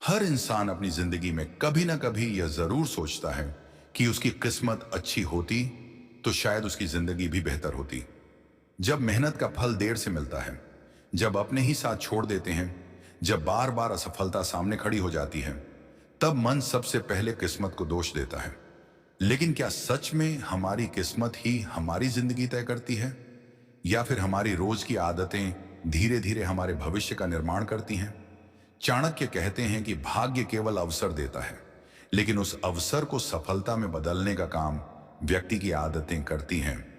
हर इंसान अपनी जिंदगी में कभी ना कभी यह जरूर सोचता है कि उसकी किस्मत अच्छी होती तो शायद उसकी जिंदगी भी बेहतर होती। जब मेहनत का फल देर से मिलता है, जब अपने ही साथ छोड़ देते हैं, जब बार बार असफलता सामने खड़ी हो जाती है, तब मन सबसे पहले किस्मत को दोष देता है। लेकिन क्या सच में हमारी किस्मत ही हमारी जिंदगी तय करती है, या फिर हमारी रोज की आदतें धीरे धीरे हमारे भविष्य का निर्माण करती हैं? चाणक्य कहते हैं कि भाग्य केवल अवसर देता है, लेकिन उस अवसर को सफलता में बदलने का काम व्यक्ति की आदतें करती हैं।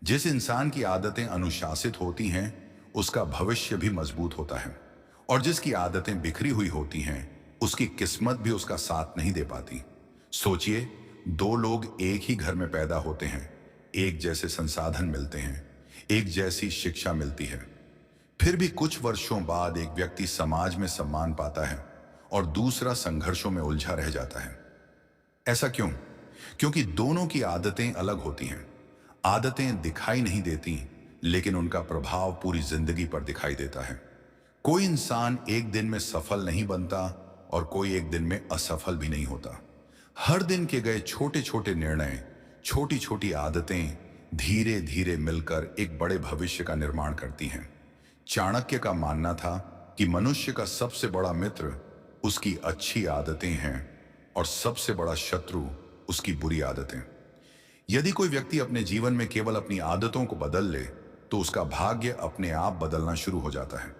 जिस इंसान की आदतें अनुशासित होती हैं, उसका भविष्य भी मजबूत होता है, और जिसकी आदतें बिखरी हुई होती हैं, उसकी किस्मत भी उसका साथ नहीं दे पाती। सोचिए, दो लोग एक ही घर में पैदा होते हैं, एक जैसे संसाधन मिलते हैं, एक जैसी शिक्षा मिलती है। फिर भी कुछ वर्षों बाद एक व्यक्ति समाज में सम्मान पाता है और दूसरा संघर्षों में उलझा रह जाता है। ऐसा क्यों? क्योंकि दोनों की आदतें अलग होती हैं। आदतें दिखाई नहीं देती, लेकिन उनका प्रभाव पूरी जिंदगी पर दिखाई देता है। कोई इंसान एक दिन में सफल नहीं बनता और कोई एक दिन में असफल भी नहीं होता। हर दिन के गए छोटे छोटे निर्णय, छोटी छोटी आदतें धीरे धीरे मिलकर एक बड़े भविष्य का निर्माण करती हैं। चाणक्य का मानना था कि मनुष्य का सबसे बड़ा मित्र उसकी अच्छी आदतें हैं और सबसे बड़ा शत्रु उसकी बुरी आदतें। यदि कोई व्यक्ति अपने जीवन में केवल अपनी आदतों को बदल ले, तो उसका भाग्य अपने आप बदलना शुरू हो जाता है।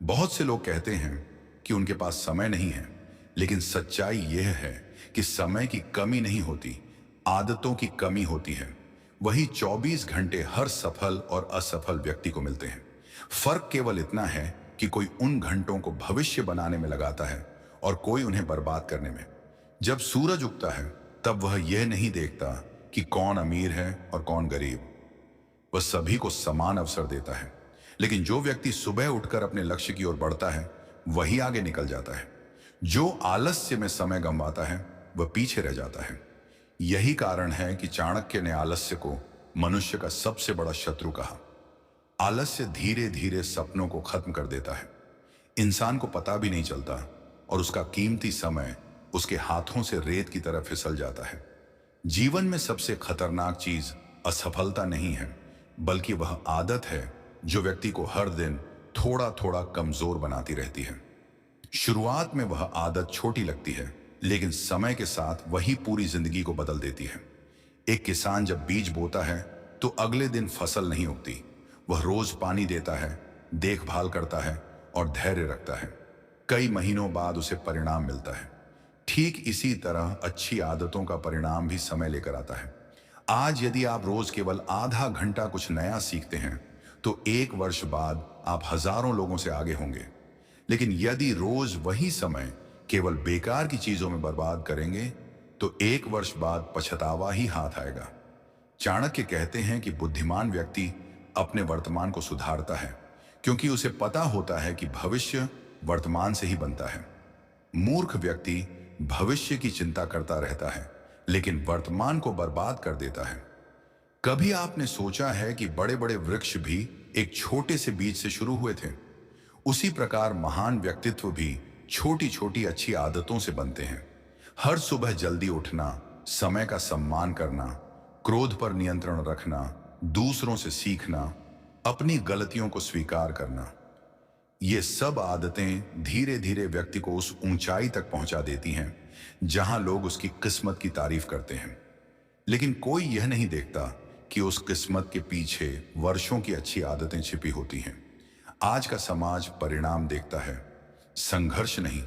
बहुत से लोग कहते हैं कि उनके पास समय नहीं है, लेकिन सच्चाई यह है कि समय की कमी नहीं होती, आदतों की कमी होती है। वही 24 घंटे हर सफल और असफल व्यक्ति को मिलते हैं। फर्क केवल इतना है कि कोई उन घंटों को भविष्य बनाने में लगाता है और कोई उन्हें बर्बाद करने में। जब सूरज उगता है, तब वह यह नहीं देखता कि कौन अमीर है और कौन गरीब। वह सभी को समान अवसर देता है। लेकिन जो व्यक्ति सुबह उठकर अपने लक्ष्य की ओर बढ़ता है, वही आगे निकल जाता है। जो आलस्य में समय गंवाता है, वह पीछे रह जाता है। यही कारण है कि चाणक्य ने आलस्य को मनुष्य का सबसे बड़ा शत्रु कहा। आलस्य धीरे धीरे सपनों को खत्म कर देता है। इंसान को पता भी नहीं चलता और उसका कीमती समय उसके हाथों से रेत की तरह फिसल जाता है। जीवन में सबसे खतरनाक चीज असफलता नहीं है, बल्कि वह आदत है जो व्यक्ति को हर दिन थोड़ा थोड़ा कमजोर बनाती रहती है। शुरुआत में वह आदत छोटी लगती है, लेकिन समय के साथ वही पूरी जिंदगी को बदल देती है। एक किसान जब बीज बोता है, तो अगले दिन फसल नहीं उगती। वह रोज पानी देता है, देखभाल करता है और धैर्य रखता है। कई महीनों बाद उसे परिणाम मिलता है। ठीक इसी तरह अच्छी आदतों का परिणाम भी समय लेकर आता है। आज यदि आप रोज केवल आधा घंटा कुछ नया सीखते हैं, तो एक वर्ष बाद आप हजारों लोगों से आगे होंगे। लेकिन यदि रोज वही समय केवल बेकार की चीजों में बर्बाद करेंगे, तो एक वर्ष बाद पछतावा ही हाथ आएगा। चाणक्य कहते हैं कि बुद्धिमान व्यक्ति अपने वर्तमान को सुधारता है, क्योंकि उसे पता होता है कि भविष्य वर्तमान से ही बनता है। मूर्ख व्यक्ति भविष्य की चिंता करता रहता है, लेकिन वर्तमान को बर्बाद कर देता है। कभी आपने सोचा है कि बड़े बड़े वृक्ष भी एक छोटे से बीज से शुरू हुए थे? उसी प्रकार महान व्यक्तित्व भी छोटी छोटी अच्छी आदतों से बनते हैं। हर सुबह जल्दी उठना, समय का सम्मान करना, क्रोध पर नियंत्रण रखना, दूसरों से सीखना, अपनी गलतियों को स्वीकार करना, ये सब आदतें धीरे धीरे व्यक्ति को उस ऊंचाई तक पहुंचा देती हैं जहां लोग उसकी किस्मत की तारीफ करते हैं। लेकिन कोई यह नहीं देखता कि उस किस्मत के पीछे वर्षों की अच्छी आदतें छिपी होती हैं। आज का समाज परिणाम देखता है, संघर्ष नहीं।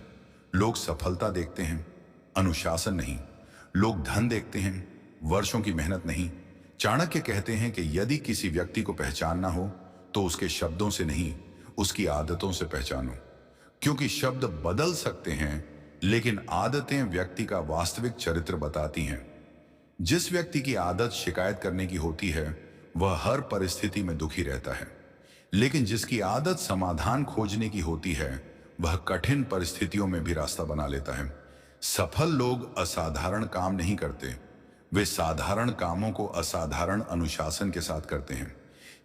लोग सफलता देखते हैं, अनुशासन नहीं। लोग धन देखते हैं, वर्षों की मेहनत नहीं। चाणक्य कहते हैं कि यदि किसी व्यक्ति को पहचानना हो, तो उसके शब्दों से नहीं, उसकी आदतों से पहचानो। क्योंकि शब्द बदल सकते हैं, लेकिन आदतें व्यक्ति का वास्तविक चरित्र बताती हैं। जिस व्यक्ति की आदत शिकायत करने की होती है, वह हर परिस्थिति में दुखी रहता है। लेकिन जिसकी आदत समाधान खोजने की होती है, वह कठिन परिस्थितियों में भी रास्ता बना लेता है। सफल लोग असाधारण काम नहीं करते, वे साधारण कामों को असाधारण अनुशासन के साथ करते हैं।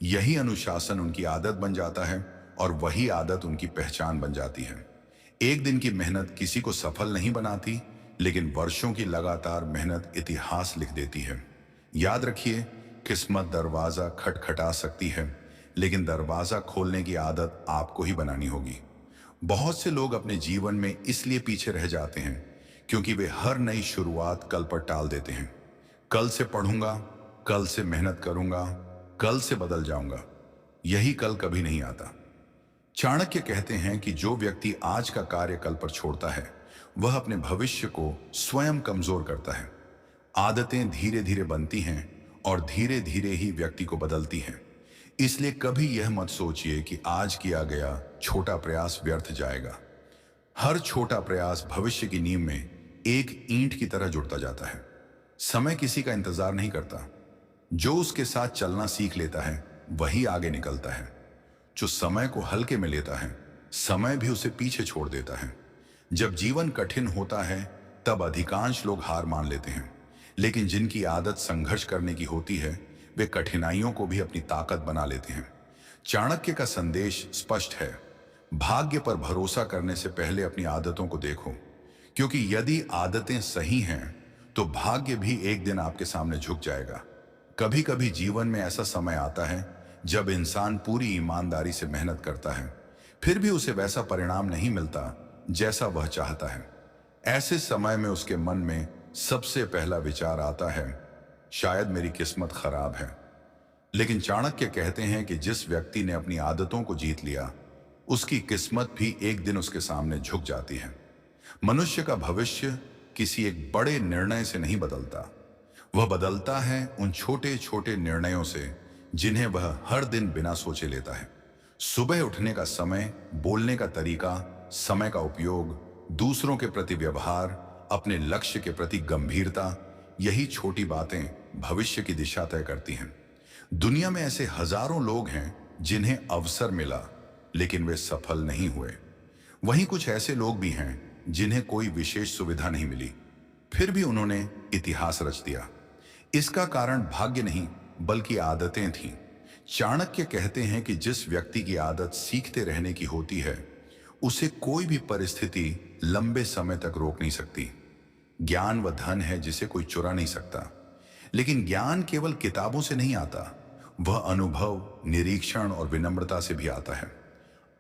यही अनुशासन उनकी आदत बन जाता है और वही आदत उनकी पहचान बन जाती है। एक दिन की मेहनत किसी को सफल नहीं बनाती, लेकिन वर्षों की लगातार मेहनत इतिहास लिख देती है। याद रखिए, किस्मत दरवाजा खटखटा सकती है, लेकिन दरवाजा खोलने की आदत आपको ही बनानी होगी। बहुत से लोग अपने जीवन में इसलिए पीछे रह जाते हैं क्योंकि वे हर नई शुरुआत कल पर टाल देते हैं। कल से पढ़ूंगा, कल से मेहनत करूंगा, कल से बदल जाऊंगा। यही कल कभी नहीं आता। चाणक्य कहते हैं कि जो व्यक्ति आज का कार्य कल पर छोड़ता है, वह अपने भविष्य को स्वयं कमजोर करता है। आदतें धीरे धीरे बनती हैं और धीरे धीरे ही व्यक्ति को बदलती हैं। इसलिए कभी यह मत सोचिए कि आज किया गया छोटा प्रयास व्यर्थ जाएगा। हर छोटा प्रयास भविष्य की नींव में एक ईंट की तरह जुड़ता जाता है। समय किसी का इंतजार नहीं करता। जो उसके साथ चलना सीख लेता है, वही आगे निकलता है। जो समय को हल्के में लेता है, समय भी उसे पीछे छोड़ देता है। जब जीवन कठिन होता है, तब अधिकांश लोग हार मान लेते हैं, लेकिन जिनकी आदत संघर्ष करने की होती है, वे कठिनाइयों को भी अपनी ताकत बना लेते हैं। चाणक्य का संदेश स्पष्ट है, भाग्य पर भरोसा करने से पहले अपनी आदतों को देखो, क्योंकि यदि आदतें सही हैं तो भाग्य भी एक दिन आपके सामने झुक जाएगा। कभी कभी जीवन में ऐसा समय आता है जब इंसान पूरी ईमानदारी से मेहनत करता है, फिर भी उसे वैसा परिणाम नहीं मिलता जैसा वह चाहता है। ऐसे समय में उसके मन में सबसे पहला विचार आता है, शायद मेरी किस्मत खराब है। लेकिन चाणक्य कहते हैं कि जिस व्यक्ति ने अपनी आदतों को जीत लिया, उसकी किस्मत भी एक दिन उसके सामने झुक जाती है। मनुष्य का भविष्य किसी एक बड़े निर्णय से नहीं बदलता, वह बदलता है उन छोटे छोटे निर्णयों से जिन्हें वह हर दिन बिना सोचे लेता है। सुबह उठने का समय, बोलने का तरीका, समय का उपयोग, दूसरों के प्रति व्यवहार, अपने लक्ष्य के प्रति गंभीरता, यही छोटी बातें भविष्य की दिशा तय करती हैं। दुनिया में ऐसे हजारों लोग हैं जिन्हें अवसर मिला, लेकिन वे सफल नहीं हुए। वहीं कुछ ऐसे लोग भी हैं जिन्हें कोई विशेष सुविधा नहीं मिली, फिर भी उन्होंने इतिहास रच दिया। इसका कारण भाग्य नहीं, बल्कि आदतें थीं। चाणक्य कहते हैं कि जिस व्यक्ति की आदत सीखते रहने की होती है, उसे कोई भी परिस्थिति लंबे समय तक रोक नहीं सकती। ज्ञान वह धन है जिसे कोई चुरा नहीं सकता। लेकिन ज्ञान केवल किताबों से नहीं आता, वह अनुभव, निरीक्षण और विनम्रता से भी आता है।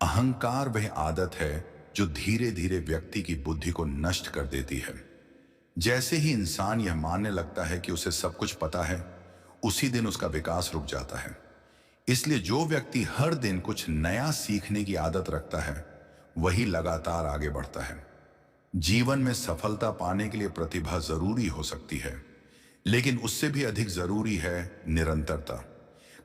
अहंकार वह आदत है जो धीरे धीरे व्यक्ति की बुद्धि को नष्ट कर देती है। जैसे ही इंसान यह मानने लगता है कि उसे सब कुछ पता है, उसी दिन उसका विकास रुक जाता है। इसलिए जो व्यक्ति हर दिन कुछ नया सीखने की आदत रखता है, वही लगातार आगे बढ़ता है। जीवन में सफलता पाने के लिए प्रतिभा जरूरी हो सकती है, लेकिन उससे भी अधिक जरूरी है निरंतरता।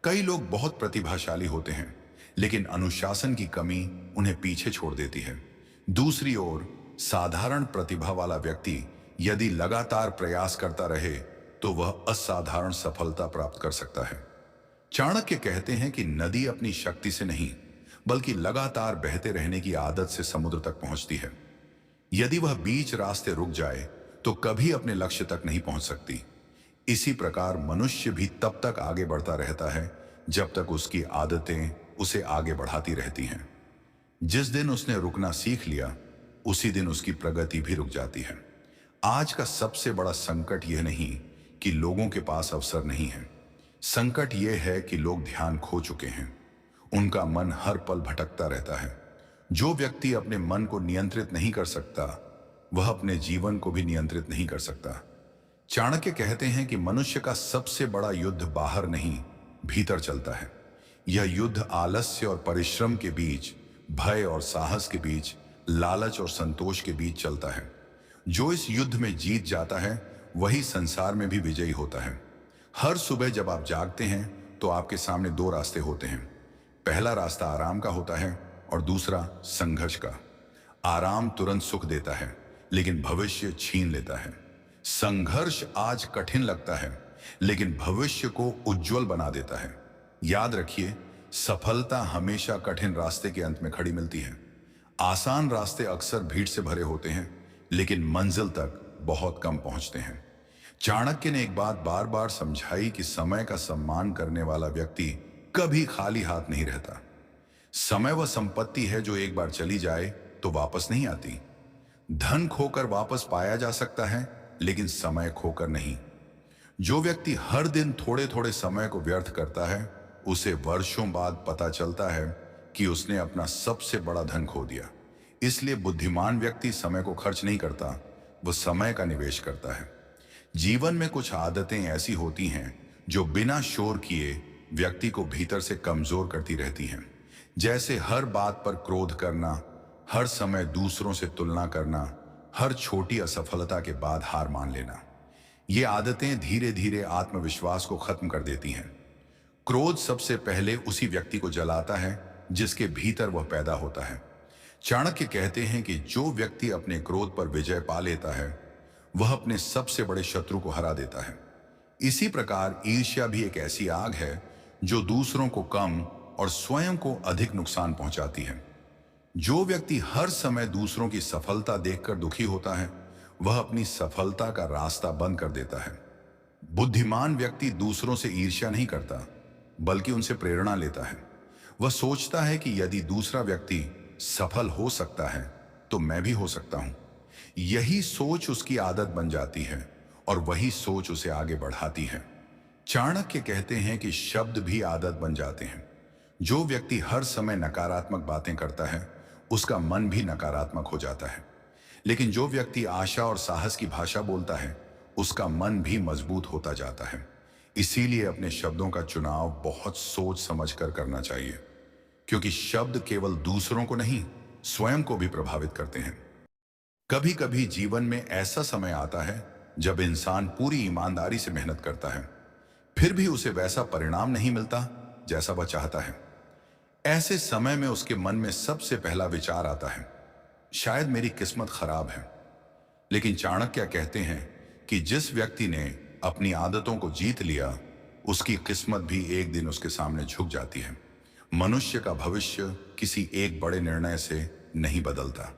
कई लोग बहुत प्रतिभाशाली होते हैं, लेकिन अनुशासन की कमी उन्हें पीछे छोड़ देती है। दूसरी ओर, साधारण प्रतिभा वाला व्यक्ति यदि लगातार प्रयास करता रहे, तो वह असाधारण सफलता प्राप्त कर सकता है। चाणक्य कहते हैं कि नदी अपनी शक्ति से नहीं, बल्कि लगातार बहते रहने की आदत से समुद्र तक पहुंचती है। यदि वह बीच रास्ते रुक जाए, तो कभी अपने लक्ष्य तक नहीं पहुंच सकती। इसी प्रकार मनुष्य भी तब तक आगे बढ़ता रहता है जब तक उसकी आदतें उसे आगे बढ़ाती रहती हैं। जिस दिन उसने रुकना सीख लिया, उसी दिन उसकी प्रगति भी रुक जाती है। आज का सबसे बड़ा संकट यह नहीं कि लोगों के पास अवसर नहीं है। संकट यह है कि लोग ध्यान खो चुके हैं। उनका मन हर पल भटकता रहता है। जो व्यक्ति अपने मन को नियंत्रित नहीं कर सकता, वह अपने जीवन को भी नियंत्रित नहीं कर सकता। चाणक्य कहते हैं कि मनुष्य का सबसे बड़ा युद्ध बाहर नहीं, भीतर चलता है। यह युद्ध आलस्य और परिश्रम के बीच, भय और साहस के बीच, लालच और संतोष के बीच चलता है। जो इस युद्ध में जीत जाता है, वही संसार में भी विजयी होता है। हर सुबह जब आप जागते हैं, तो आपके सामने दो रास्ते होते हैं। पहला रास्ता आराम का होता है और दूसरा संघर्ष का। आराम तुरंत सुख देता है, लेकिन भविष्य छीन लेता है। संघर्ष आज कठिन लगता है, लेकिन भविष्य को उज्जवल बना देता है। याद रखिए, सफलता हमेशा कठिन रास्ते के अंत में खड़ी मिलती है। आसान रास्ते अक्सर भीड़ से भरे होते हैं, लेकिन मंजिल तक बहुत कम पहुंचते हैं। चाणक्य ने एक बात बार बार समझाई कि समय का सम्मान करने वाला व्यक्ति कभी खाली हाथ नहीं रहता। समय वह संपत्ति है जो एक बार चली जाए, तो वापस नहीं आती। धन खोकर वापस पाया जा सकता है, लेकिन समय खोकर नहीं। जो व्यक्ति हर दिन थोड़े थोड़े समय को व्यर्थ करता है, उसे वर्षों बाद पता चलता है कि उसने अपना सबसे बड़ा धन खो दिया। इसलिए बुद्धिमान व्यक्ति समय को खर्च नहीं करता, वो समय का निवेश करता है। जीवन में कुछ आदतें ऐसी होती हैं जो बिना शोर किए व्यक्ति को भीतर से कमजोर करती रहती हैं। जैसे हर बात पर क्रोध करना, हर समय दूसरों से तुलना करना, हर छोटी असफलता के बाद हार मान लेना। ये आदतें धीरे धीरे आत्मविश्वास को खत्म कर देती हैं। क्रोध सबसे पहले उसी व्यक्ति को जलाता है जिसके भीतर वह पैदा होता है। चाणक्य कहते हैं कि जो व्यक्ति अपने क्रोध पर विजय पा लेता है, वह अपने सबसे बड़े शत्रु को हरा देता है। इसी प्रकार ईर्ष्या भी एक ऐसी आग है जो दूसरों को कम और स्वयं को अधिक नुकसान पहुंचाती है। जो व्यक्ति हर समय दूसरों की सफलता देखकर दुखी होता है, वह अपनी सफलता का रास्ता बंद कर देता है। बुद्धिमान व्यक्ति दूसरों से ईर्ष्या नहीं करता, बल्कि उनसे प्रेरणा लेता है। वह सोचता है कि यदि दूसरा व्यक्ति सफल हो सकता है, तो मैं भी हो सकता हूं। यही सोच उसकी आदत बन जाती है और वही सोच उसे आगे बढ़ाती है। चाणक्य कहते हैं कि शब्द भी आदत बन जाते हैं। जो व्यक्ति हर समय नकारात्मक बातें करता है, उसका मन भी नकारात्मक हो जाता है। लेकिन जो व्यक्ति आशा और साहस की भाषा बोलता है, उसका मन भी मजबूत होता जाता है। इसीलिए अपने शब्दों का चुनाव बहुत सोच समझकर करना चाहिए, क्योंकि शब्द केवल दूसरों को नहीं, स्वयं को भी प्रभावित करते हैं। कभी कभी जीवन में ऐसा समय आता है जब इंसान पूरी ईमानदारी से मेहनत करता है, फिर भी उसे वैसा परिणाम नहीं मिलता जैसा वह चाहता है। ऐसे समय में उसके मन में सबसे पहला विचार आता है, शायद मेरी किस्मत खराब है। लेकिन चाणक्य कहते हैं कि जिस व्यक्ति ने अपनी आदतों को जीत लिया, उसकी किस्मत भी एक दिन उसके सामने झुक जाती है। मनुष्य का भविष्य किसी एक बड़े निर्णय से नहीं बदलता,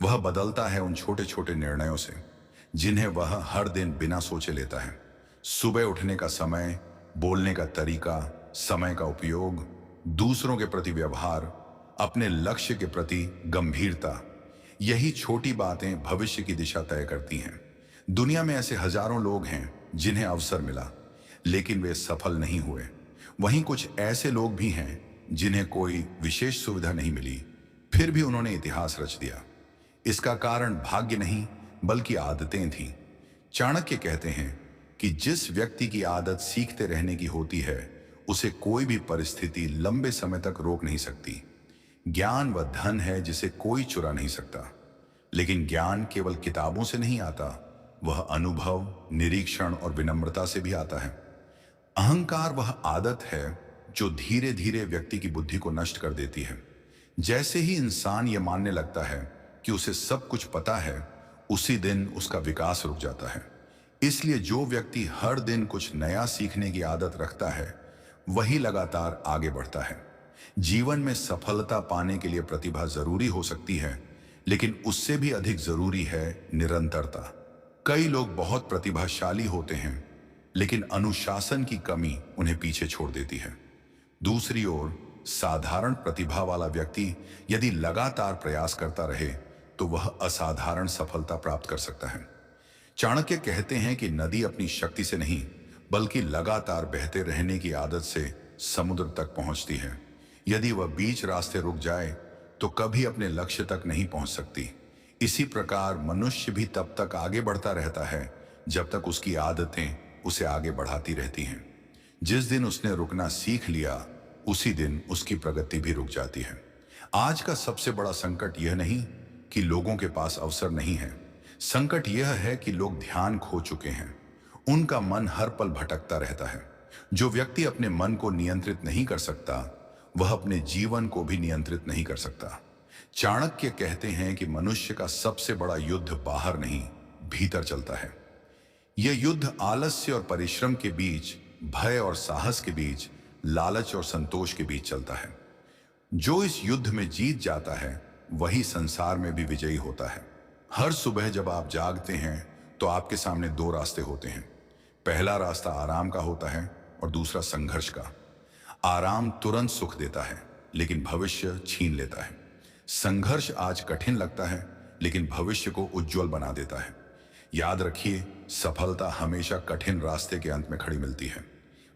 वह बदलता है उन छोटे छोटे निर्णयों से जिन्हें वह हर दिन बिना सोचे लेता है। सुबह उठने का समय, बोलने का तरीका, समय का उपयोग, दूसरों के प्रति व्यवहार, अपने लक्ष्य के प्रति गंभीरता, यही छोटी बातें भविष्य की दिशा तय करती हैं। दुनिया में ऐसे हजारों लोग हैं जिन्हें अवसर मिला, लेकिन वे सफल नहीं हुए। वहीं कुछ ऐसे लोग भी हैं जिन्हें कोई विशेष सुविधा नहीं मिली, फिर भी उन्होंने इतिहास रच दिया। इसका कारण भाग्य नहीं, बल्कि आदतें थीं। चाणक्य कहते हैं कि जिस व्यक्ति की आदत सीखते रहने की होती है, उसे कोई भी परिस्थिति लंबे समय तक रोक नहीं सकती। ज्ञान वह धन है जिसे कोई चुरा नहीं सकता। लेकिन ज्ञान केवल किताबों से नहीं आता, वह अनुभव, निरीक्षण और विनम्रता से भी आता है। अहंकार वह आदत है जो धीरे धीरे व्यक्ति की बुद्धि को नष्ट कर देती है। जैसे ही इंसान यह मानने लगता है कि उसे सब कुछ पता है, उसी दिन उसका विकास रुक जाता है। इसलिए जो व्यक्ति हर दिन कुछ नया सीखने की आदत रखता है, वही लगातार आगे बढ़ता है। जीवन में सफलता पाने के लिए प्रतिभा जरूरी हो सकती है, लेकिन उससे भी अधिक जरूरी है निरंतरता। कई लोग बहुत प्रतिभाशाली होते हैं, लेकिन अनुशासन की कमी उन्हें पीछे छोड़ देती है। दूसरी ओर साधारण प्रतिभा वाला व्यक्ति यदि लगातार प्रयास करता रहे, तो वह असाधारण सफलता प्राप्त कर सकता है। चाणक्य कहते हैं कि नदी अपनी शक्ति से नहीं, बल्कि लगातार बहते रहने की आदत से समुद्र तक पहुंचती है। यदि वह बीच रास्ते रुक जाए, तो कभी अपने लक्ष्य तक नहीं पहुंच सकती। इसी प्रकार मनुष्य भी तब तक आगे बढ़ता रहता है जब तक उसकी आदतें उसे आगे बढ़ाती रहती हैं। जिस दिन उसने रुकना सीख लिया, उसी दिन उसकी प्रगति भी रुक जाती है। आज का सबसे बड़ा संकट यह नहीं कि लोगों के पास अवसर नहीं है, संकट यह है कि लोग ध्यान खो चुके हैं। उनका मन हर पल भटकता रहता है। जो व्यक्ति अपने मन को नियंत्रित नहीं कर सकता, वह अपने जीवन को भी नियंत्रित नहीं कर सकता। चाणक्य कहते हैं कि मनुष्य का सबसे बड़ा युद्ध बाहर नहीं, भीतर चलता है। यह युद्ध आलस्य और परिश्रम के बीच, भय और साहस के बीच, लालच और संतोष के बीच चलता है। जो इस युद्ध में जीत जाता है, वही संसार में भी विजयी होता है। हर सुबह जब आप जागते हैं, तो आपके सामने दो रास्ते होते हैं। पहला रास्ता आराम का होता है और दूसरा संघर्ष का। आराम तुरंत सुख देता है, लेकिन भविष्य छीन लेता है। संघर्ष आज कठिन लगता है, लेकिन भविष्य को उज्जवल बना देता है। याद रखिए, सफलता हमेशा कठिन रास्ते के अंत में खड़ी मिलती है।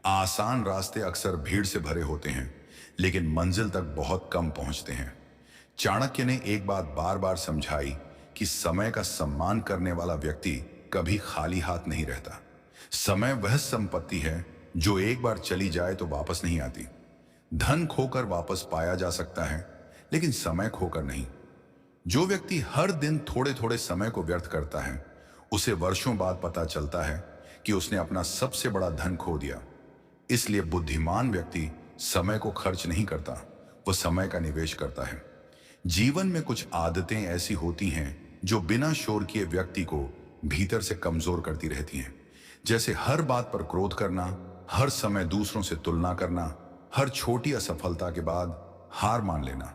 आसान रास्ते अक्सर भीड़ से भरे होते हैं, लेकिन मंजिल तक बहुत कम पहुंचते हैं। चाणक्य ने एक बात बार बार समझाई कि समय का सम्मान करने वाला व्यक्ति कभी खाली हाथ नहीं रहता। समय वह संपत्ति है जो एक बार चली जाए तो वापस नहीं आती। धन खोकर वापस पाया जा सकता है, लेकिन समय खोकर नहीं। जो व्यक्ति हर दिन थोड़े थोड़े समय को व्यर्थ करता है, उसे वर्षों बाद पता चलता है कि उसने अपना सबसे बड़ा धन खो दिया। इसलिए बुद्धिमान व्यक्ति समय को खर्च नहीं करता, वह समय का निवेश करता है। जीवन में कुछ आदतें ऐसी होती हैं जो बिना शोर किए व्यक्ति को भीतर से कमजोर करती रहती हैं। जैसे हर बात पर क्रोध करना, हर समय दूसरों से तुलना करना, हर छोटी असफलता के बाद हार मान लेना।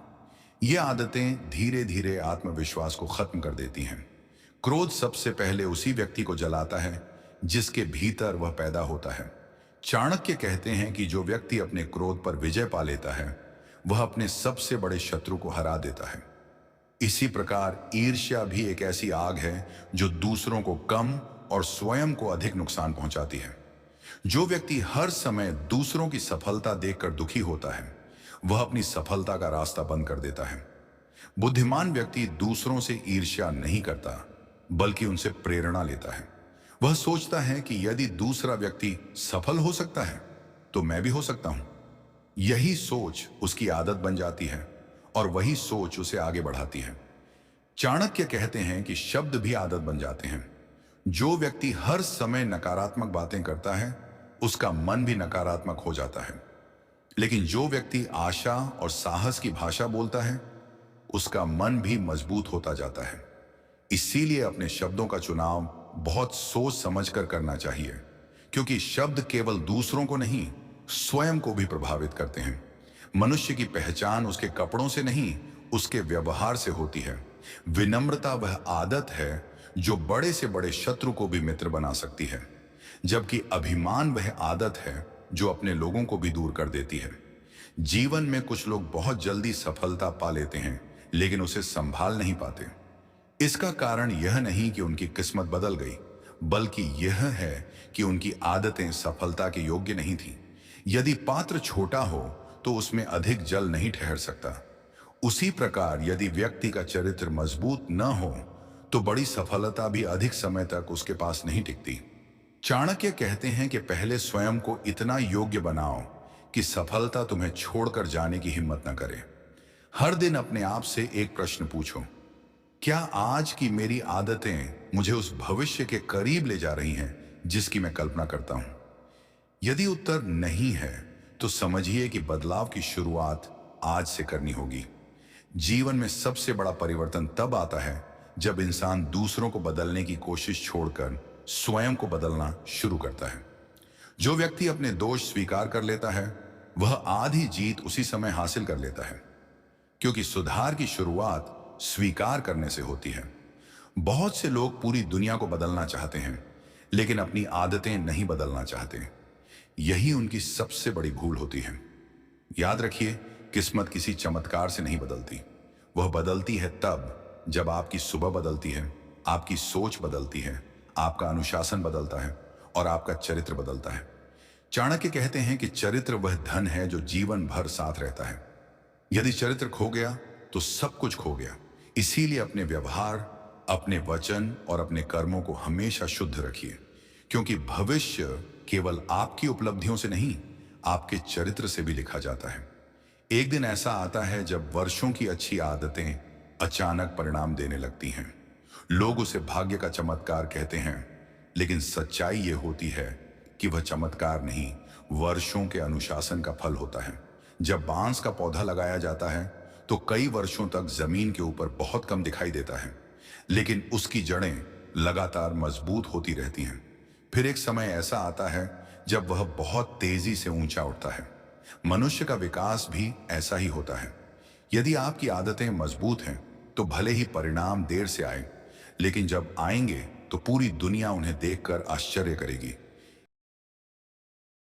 ये आदतें धीरे धीरे आत्मविश्वास को खत्म कर देती हैं। क्रोध सबसे पहले उसी व्यक्ति को जलाता है जिसके भीतर वह पैदा होता है। चाणक्य कहते हैं कि जो व्यक्ति अपने क्रोध पर विजय पा लेता है, वह अपने सबसे बड़े शत्रु को हरा देता है। इसी प्रकार ईर्ष्या भी एक ऐसी आग है जो दूसरों को कम और स्वयं को अधिक नुकसान पहुंचाती है। जो व्यक्ति हर समय दूसरों की सफलता देखकर दुखी होता है, वह अपनी सफलता का रास्ता बंद कर देता है। बुद्धिमान व्यक्ति दूसरों से ईर्ष्या नहीं करता, बल्कि उनसे प्रेरणा लेता है। वह सोचता है कि यदि दूसरा व्यक्ति सफल हो सकता है, तो मैं भी हो सकता हूं। यही सोच उसकी आदत बन जाती है और वही सोच उसे आगे बढ़ाती है। चाणक्य कहते हैं कि शब्द भी आदत बन जाते हैं। जो व्यक्ति हर समय नकारात्मक बातें करता है, उसका मन भी नकारात्मक हो जाता है। लेकिन जो व्यक्ति आशा और साहस की भाषा बोलता है, उसका मन भी मजबूत होता जाता है। इसीलिए अपने शब्दों का चुनाव बहुत सोच समझकर करना चाहिए, क्योंकि शब्द केवल दूसरों को नहीं, स्वयं को भी प्रभावित करते हैं। मनुष्य की पहचान उसके कपड़ों से नहीं, उसके व्यवहार से होती है। विनम्रता वह आदत है जो बड़े से बड़े शत्रु को भी मित्र बना सकती है, जबकि अभिमान वह आदत है जो अपने लोगों को भी दूर कर देती है। जीवन में कुछ लोग बहुत जल्दी सफलता पा लेते हैं, लेकिन उसे संभाल नहीं पाते। इसका कारण यह नहीं कि उनकी किस्मत बदल गई, बल्कि यह है कि उनकी आदतें सफलता के योग्य नहीं थी। यदि पात्र छोटा हो तो उसमें अधिक जल नहीं ठहर सकता। उसी प्रकार यदि व्यक्ति का चरित्र मजबूत न हो तो बड़ी सफलता भी अधिक समय तक उसके पास नहीं टिकती। चाणक्य कहते हैं कि पहले स्वयं को इतना योग्य बनाओ कि सफलता तुम्हें छोड़कर जाने की हिम्मत न करे। हर दिन अपने आप से एक प्रश्न पूछो, क्या आज की मेरी आदतें मुझे उस भविष्य के करीब ले जा रही हैं जिसकी मैं कल्पना करता हूं? यदि उत्तर नहीं है तो समझिए कि बदलाव की शुरुआत आज से करनी होगी। जीवन में सबसे बड़ा परिवर्तन तब आता है जब इंसान दूसरों को बदलने की कोशिश छोड़कर स्वयं को बदलना शुरू करता है। जो व्यक्ति अपने दोष स्वीकार कर लेता है, वह आधी जीत उसी समय हासिल कर लेता है, क्योंकि सुधार की शुरुआत स्वीकार करने से होती है। बहुत से लोग पूरी दुनिया को बदलना चाहते हैं, लेकिन अपनी आदतें नहीं बदलना चाहते। यही उनकी सबसे बड़ी भूल होती है। याद रखिए, किस्मत किसी चमत्कार से नहीं बदलती। वह बदलती है तब जब आपकी सुबह बदलती है, आपकी सोच बदलती है, आपका अनुशासन बदलता है और आपका चरित्र बदलता है। चाणक्य कहते हैं कि चरित्र वह धन है जो जीवन भर साथ रहता है। यदि चरित्र खो गया तो सब कुछ खो गया। इसीलिए अपने व्यवहार, अपने वचन और अपने कर्मों को हमेशा शुद्ध रखिए, क्योंकि भविष्य केवल आपकी उपलब्धियों से नहीं, आपके चरित्र से भी लिखा जाता है। एक दिन ऐसा आता है जब वर्षों की अच्छी आदतें अचानक परिणाम देने लगती हैं। लोग उसे भाग्य का चमत्कार कहते हैं, लेकिन सच्चाई ये होती है कि वह चमत्कार नहीं, वर्षों के अनुशासन का फल होता है। जब बांस का पौधा लगाया जाता है तो कई वर्षों तक जमीन के ऊपर बहुत कम दिखाई देता है, लेकिन उसकी जड़ें लगातार मजबूत होती रहती हैं। फिर एक समय ऐसा आता है जब वह बहुत तेजी से ऊंचा उठता है। मनुष्य का विकास भी ऐसा ही होता है। यदि आपकी आदतें मजबूत हैं तो भले ही परिणाम देर से आए, लेकिन जब आएंगे तो पूरी दुनिया उन्हें देखकर आश्चर्य करेगी।